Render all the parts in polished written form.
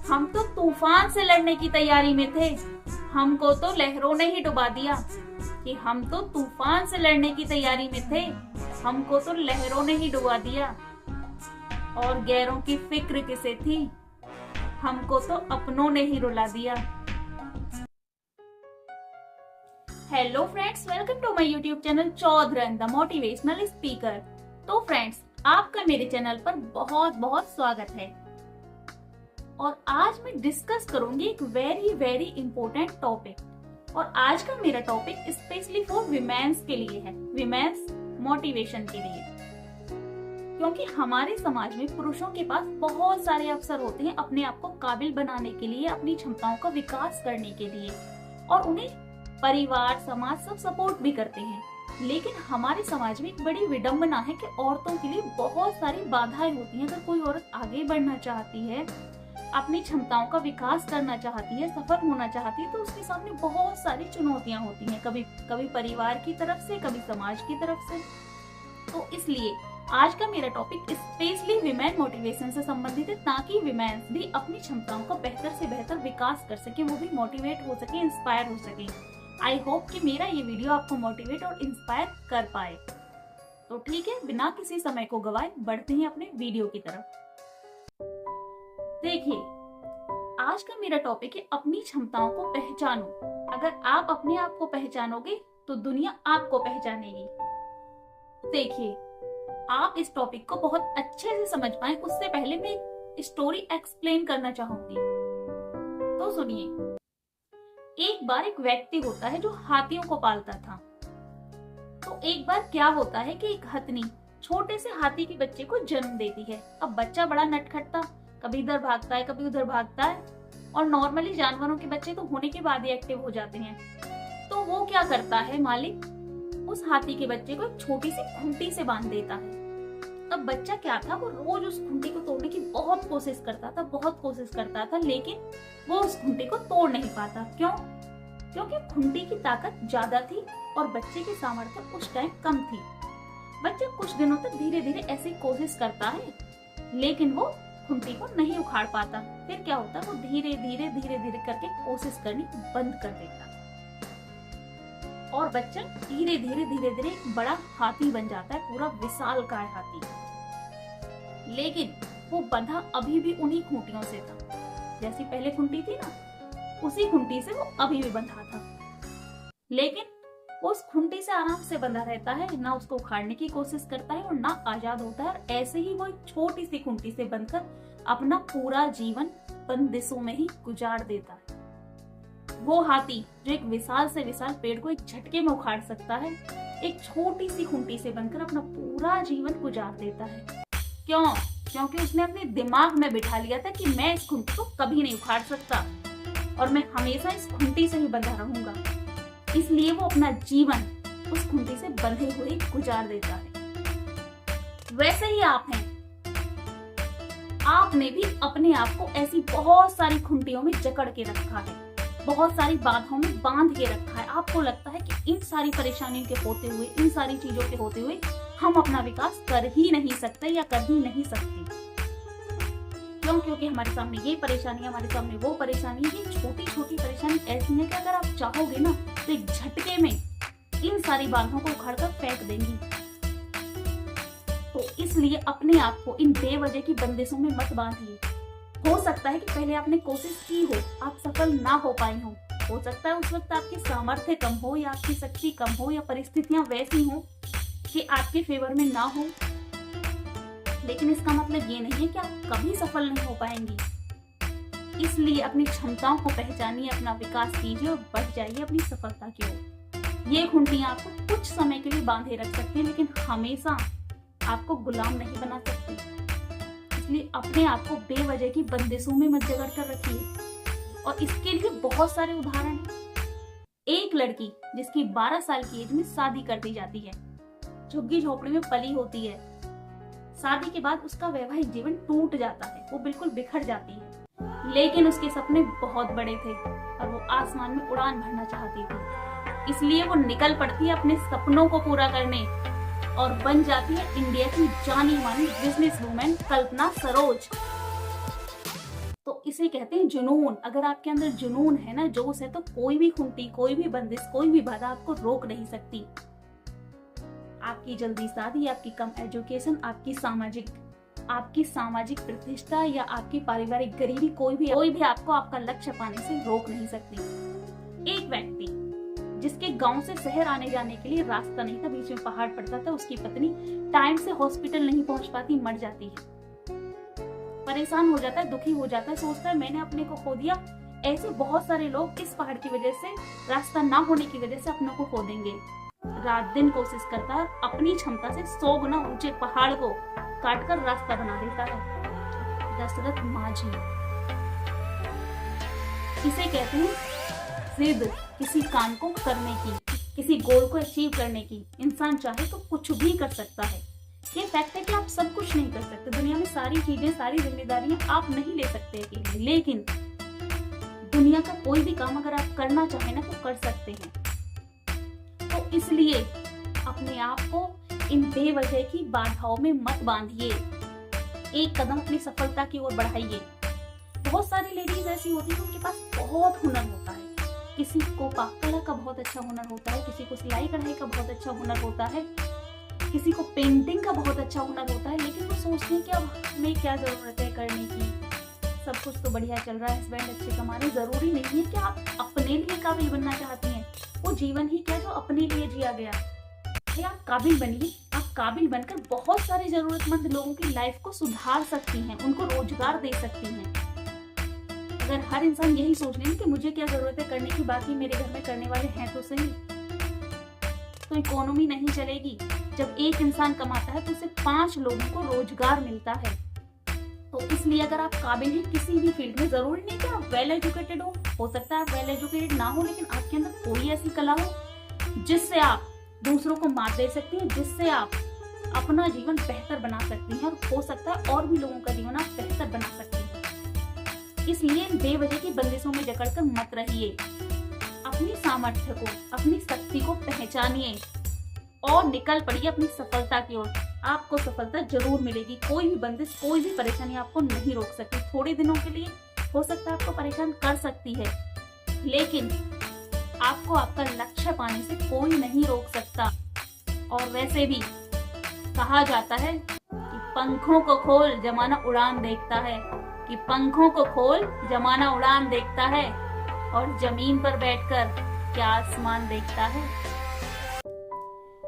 हम तो तूफान से लड़ने की तैयारी में थे, हमको तो लहरों ने ही डुबा दिया। कि हम तो तूफान से लड़ने की तैयारी में थे, हमको तो लहरों ने ही डुबा दिया। और गैरों की फिक्र किसे थी, हमको तो अपनों ने ही रुला दिया। Hello friends, welcome to my YouTube channel Chaudharan the motivational speaker. तो फ्रेंड्स, आपका मेरे चैनल पर बहुत बहुत स्वागत है। और आज मैं डिस्कस करूंगी एक वेरी इंपॉर्टेंट टॉपिक। और आज का मेरा टॉपिक स्पेशली फॉर विमेन्स के लिए है, विमेन्स मोटिवेशन के लिए। क्योंकि हमारे समाज में पुरुषों के पास बहुत सारे अवसर होते हैं अपने आप को काबिल बनाने के लिए, अपनी क्षमताओं का विकास करने के लिए, और उन्हें परिवार समाज सब सपोर्ट भी करते हैं। लेकिन हमारे समाज में एक बड़ी विडंबना है कि औरतों के लिए बहुत सारी बाधाएं होती हैं। अगर कोई औरत आगे बढ़ना चाहती है, अपनी क्षमताओं का विकास करना चाहती है, सफल होना चाहती है, तो उसके सामने बहुत सारी चुनौतियां होती हैं, कभी परिवार की तरफ से, कभी समाज की तरफ से। तो इसलिए आज का मेरा टॉपिक स्पेशली विमेन मोटिवेशन से संबंधित है, ताकि विमेन्स भी अपनी क्षमताओं का बेहतर से बेहतर विकास कर सके, वो भी मोटिवेट हो सके, इंस्पायर हो सके। आई होप कि मेरा ये वीडियो आपको मोटिवेट और इंस्पायर कर पाए। तो ठीक है, बिना किसी समय को गवाए बढ़ते हैं अपने वीडियो की तरफ। देखिए, आज का मेरा टॉपिक है अपनी क्षमताओं को पहचानो। अगर आप अपने आप को पहचानोगे तो दुनिया आपको पहचानेगी। देखिए, आप इस टॉपिक को बहुत अच्छे से समझ पाए उससे पहले मैं एक स्टोरी एक्सप्लेन करना चाहूंगी। तो सुनिए। एक बार एक व्यक्ति होता है जो हाथियों को पालता था। तो एक बार क्या होता है कि एक हथनी छोटे से हाथी के बच्चे को जन्म देती है। अब बच्चा बड़ा नटखटता, कभी इधर भागता है, कभी उधर भागता है, और नॉर्मली जानवरों के बच्चे तो होने के बाद ही एक्टिव हो जाते हैं। तो वो क्या करता है, मालिक उस हाथी के बच्चे को एक छोटी सी खूंटी से बांध देता है। अब बच्चा क्या था, वो रोज उस खूंटी को तोड़ने की बहुत कोशिश करता था, लेकिन वो उस खूंटी को तोड़ नहीं पाता। क्यों? क्योंकि खूंटी की ताकत ज्यादा थी और बच्चे की सामर्थ्य उस टाइम कम थी। बच्चा कुछ दिनों तक धीरे धीरे ऐसी कोशिश करता है, लेकिन वो खूंटी को नहीं उखाड़ पाता। फिर क्या होता है, वो धीरे धीरे करके कोशिश करनी बंद कर देता और बच्चा धीरे धीरे एक बड़ा हाथी बन जाता है, पूरा विशालकाय हाथी। लेकिन वो बंधा अभी भी उन्हीं खूंटियों से था, जैसी पहले खूंटी थी ना, उसी खूंटी से वो अभी भी बंधा था। लेकिन वो उस खूंटी से आराम से बंधा रहता है, ना उसको उखाड़ने की कोशिश करता है और ना आजाद होता है। और ऐसे ही वो एक छोटी सी खूंटी से बंधकर अपना पूरा जीवन बंदिशों में ही गुजार देता है। वो हाथी जो एक विशाल से विशाल पेड़ को एक झटके में उखाड़ सकता है, एक छोटी सी खूंटी से बनकर अपना पूरा जीवन गुजार देता है। क्यों? क्योंकि उसने अपने दिमाग में बिठा लिया था कि मैं इस खूंटी को कभी नहीं उखाड़ सकता और मैं हमेशा इस खूंटी से ही बंधा रहूंगा। इसलिए वो अपना जीवन उस खूंटी से बंधे हुए गुजार देता है। वैसे ही आप हैं, आपने भी अपने आप को ऐसी बहुत सारी खूंटियों में जकड़ के रखा है, बहुत सारी बाधाओं में बांध के रखा है। आपको लगता है कि इन सारी परेशानियों के होते हुए, इन सारी चीजों के होते हुए हम अपना विकास कर ही नहीं सकते या कर ही नहीं सकते। क्यों? क्योंकि हमारे सामने ये परेशानी, हमारे सामने वो परेशानी, ये छोटी छोटी परेशानी ऐसी है कि अगर आप चाहोगे ना तो एक झटके में इन सारी बाधाओं को उखाड़कर फेंक देंगी। तो इसलिए अपने आप को इन बेवजह की बंदिशों में मत बांधिए। हो सकता है कि पहले आपने कोशिश की हो, आप सफल ना हो पाई हो सकता है उस वक्त आपकी सामर्थ्य कम हो, या आपकी शक्ति कम हो, या परिस्थितियां वैसी हो कि आपके फेवर में ना हो। लेकिन इसका मतलब ये नहीं है कि आप कभी सफल नहीं हो पाएंगी। इसलिए अपनी क्षमताओं को पहचानिए, अपना विकास कीजिए और बढ़ जाइए अपनी सफलता की ओर। ये खूंटियां आपको कुछ समय के लिए बांधे रख सकती हैं, लेकिन हमेशा आपको गुलाम नहीं बना सकती। इसलिए अपने आप को बेवजह की बंदिशों में मत जकड़ कर रखिए। और इसके लिए बहुत सारे उदाहरण हैं। एक लड़की जिसकी 12 साल की एज में शादी कर दी जाती है, झुग्गी झोपड़ी में पली होती है, शादी के बाद उसका वैवाहिक जीवन टूट जाता है, वो बिल्कुल बिखर जाती है। लेकिन उसके सपने बहुत बड़े थे और वो आसमान में उड़ान भरना चाहती थी। इसलिए वो निकल पड़ती है अपने सपनों को पूरा करने और बन जाती है इंडिया की जानी मानी बिजनेस वुमेन कल्पना सरोज। तो इसे कहते हैं जुनून। अगर आपके अंदर जुनून है ना, जोश है, तो कोई भी खुंटी, कोई भी बंदिश, कोई भी बाधा आपको रोक नहीं सकती। आपकी जल्दी शादी, आपकी कम एजुकेशन, आपकी सामाजिक प्रतिष्ठा या आपकी पारिवारिक गरीबी, कोई भी आपको आपका लक्ष्य पाने से रोक नहीं सकती। एक व्यक्ति जिसके गांव से शहर आने जाने के लिए रास्ता नहीं था, बीच में पहाड़ पड़ता था, उसकी पत्नी टाइम से हॉस्पिटल नहीं पहुंच पाती, मर जाती है। परेशान हो जाता है, दुखी हो जाता है, सोचता है मैंने अपने को खो दिया। ऐसे बहुत सारे लोग इस पहाड़ की वजह से, रास्ता ना होने की वजह से अपनों को खो देंगे। रात दिन कोशिश करता है, अपनी क्षमता से 100 गुना ऊंचे पहाड़ को काटकर रास्ता बना देता है। दशरथ माझी। इसे कहते हैं जिद, किसी काम को करने की, किसी गोल को अचीव करने की। इंसान चाहे तो कुछ भी कर सकता है। ये फैक्ट है कि आप सब कुछ नहीं कर सकते। दुनिया में सारी चीजें, सारी जिम्मेदारियां आप नहीं ले सकते अकेले, लेकिन दुनिया का कोई भी काम अगर आप करना चाहें ना, तो कर सकते हैं। तो इसलिए अपने आप को इन बेवजह की बाधाओं में मत बांधिए। एक कदम अपनी सफलता की ओर बढ़ाइए। बहुत सारी लेडीज ऐसी होती है उनके पास बहुत हुनर होता है। किसी को पाक कला का बहुत अच्छा हुनर होता है, किसी को सिलाई कढ़ाई का बहुत अच्छा हुनर होता है, किसी को पेंटिंग का बहुत अच्छा हुनर होता है, लेकिन वो सोचते हैं कि अब हमें क्या जरूरत है करने की, सब कुछ तो बढ़िया चल रहा है, हस्बैंड अच्छे कमा रहे। जरूरी नहीं है कि आप अपने लिए काबिल बनना चाहती हैं। वो जीवन ही क्या जो अपने लिए जिया गया। आप काबिल बनिए। आप काबिल बनकर बहुत सारे जरूरतमंद लोगों की लाइफ को सुधार सकती हैं, उनको रोजगार दे सकती हैं। अगर हर इंसान यही सोच ले कि मुझे क्या जरूरत है करने की, बाकी मेरे घर में करने वाले हैं तो सही, तो इकोनॉमी नहीं चलेगी। जब एक इंसान कमाता है तो उसे 5 लोगों को रोजगार मिलता है। तो इसलिए अगर आप काबिल हैं किसी भी फील्ड में, जरूरी नहीं कि आप वेल एजुकेटेड हो सकता है आप वेल एजुकेटेड ना हो, लेकिन आपके अंदर कोई ऐसी कला हो जिससे आप दूसरों को मात दे सकती हैं, जिससे आप अपना जीवन बेहतर बना सकती हैं, और हो सकता है और भी लोगों का जीवन आप बेहतर बना सकती हैं। इसलिए बेवजह की बंदिशों में जकड़कर मत रहिए। अपनी सामर्थ्य को, अपनी शक्ति को पहचानिए और निकल पड़िए अपनी सफलता की ओर। आपको सफलता जरूर मिलेगी। कोई भी बंदिश, कोई भी परेशानी आपको नहीं रोक सकती। थोड़े दिनों के लिए हो सकता है आपको परेशान कर सकती है, लेकिन आपको आपका लक्ष्य पाने से कोई नहीं रोक सकता। और वैसे भी कहा जाता है कि पंखों को खोल जमाना उड़ान देखता है, कि पंखों को खोल जमाना उड़ान देखता है, और जमीन पर बैठकर क्या आसमान देखता है।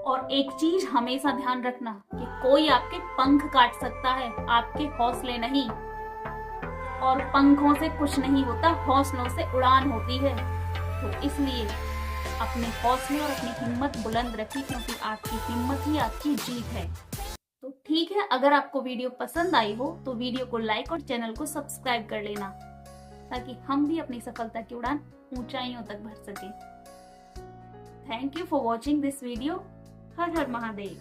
और एक चीज हमेशा ध्यान रखना कि कोई आपके पंख काट सकता है, आपके हौसले नहीं। और पंखों से कुछ नहीं होता, हौसलों से उड़ान होती है। तो इसलिए अपने हौसले और अपनी हिम्मत बुलंद रखिए, क्योंकि आपकी हिम्मत ही आपकी जीत है। तो ठीक है, अगर आपको वीडियो पसंद आई हो तो वीडियो को लाइक और चैनल को सब्सक्राइब कर लेना, ताकि हम भी अपनी सफलता की उड़ान ऊंचाइयों तक भर सके। Thank you for watching this video. Her her Mahadev.